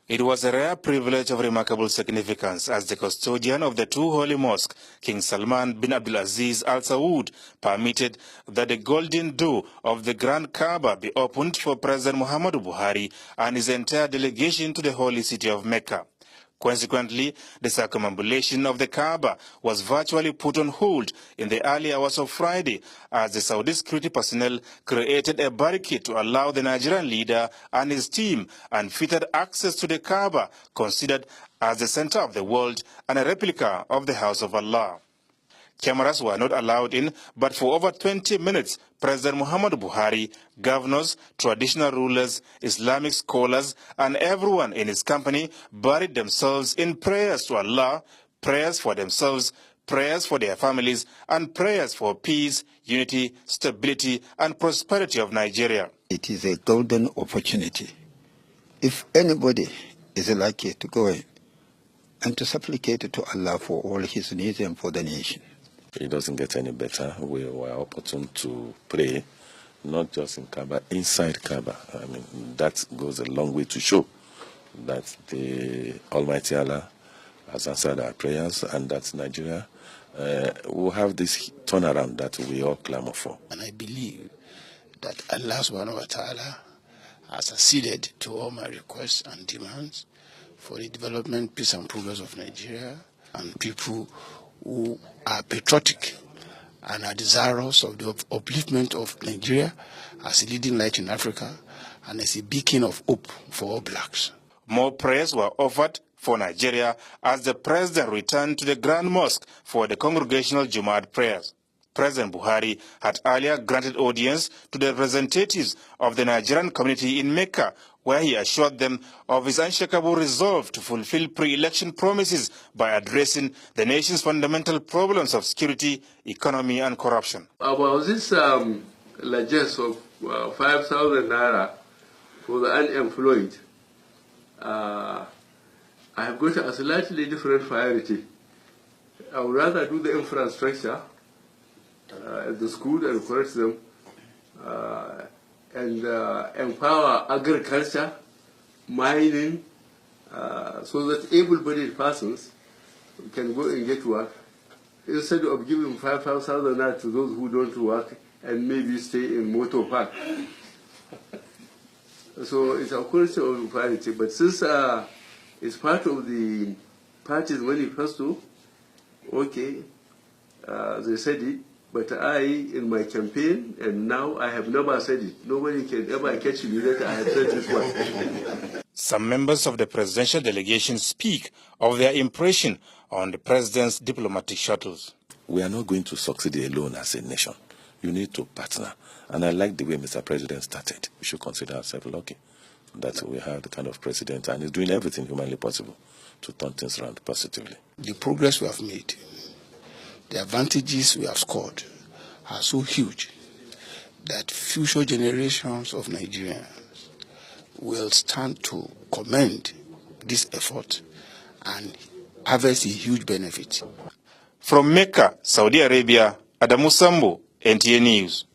It was a rare privilege of remarkable significance as the custodian of the two holy mosques, King Salman bin Abdulaziz Al Saud, permitted that the golden door of the Grand Kaaba be opened for President Muhammadu Buhari and his entire delegation to the holy city of Mecca. Consequently, the circumambulation of the Kaaba was virtually put on hold in the early hours of Friday as the Saudi security personnel created a barricade to allow the Nigerian leader and his team unfettered access to the Kaaba, considered as the center of the world and a replica of the House of Allah. Cameras were not allowed in, but for over 20 minutes, President Muhammadu Buhari, governors, traditional rulers, Islamic scholars, and everyone in his company buried themselves in prayers to Allah, prayers for themselves, prayers for their families, and prayers for peace, unity, stability, and prosperity of Nigeria. It is a golden opportunity. If anybody is lucky to go in and to supplicate to Allah for all his needs and for the nation. It doesn't get any better. We were opportune to pray, not just in Kaaba, inside Kaaba. I mean, that goes a long way to show that the Almighty Allah has answered our prayers and that Nigeria will have this turnaround that we all clamor for. And I believe that Allah subhanahu wa ta'ala has acceded to all my requests and demands for the development, peace and progress of Nigeria and people who are patriotic and are desirous of the upliftment of Nigeria as a leading light in Africa and as a beacon of hope for all blacks. More prayers were offered for Nigeria as the president returned to the Grand Mosque for the congregational Jumu'at prayers. President Buhari had earlier granted audience to the representatives of the Nigerian community in Mecca, where he assured them of his unshakable resolve to fulfill pre-election promises by addressing the nation's fundamental problems of security, economy, and corruption. About this largesse of 5,000 naira for the unemployed, I have got a slightly different priority. I would rather do the infrastructure at the school and encourage them and empower agriculture, mining, so that able-bodied persons can go and get work instead of giving 5,000 naira to those who don't work and maybe stay in motor park. So it's a question of priority, but since it's part of the party's manifesto, okay, they said it. But I, in my campaign, and now I have never said it. Nobody can ever catch me that I have said this one. Some members of the presidential delegation speak of their impression on the president's diplomatic shuttles. We are not going to succeed alone as a nation. You need to partner. And I like the way Mr. President started. We should consider ourselves lucky that we have the kind of president and is doing everything humanly possible to turn things around positively. The progress we have made, the advantages we have scored are so huge that future generations of Nigerians will stand to commend this effort and harvest a huge benefit. From Mecca, Saudi Arabia, Adamu Sambo, NTA News.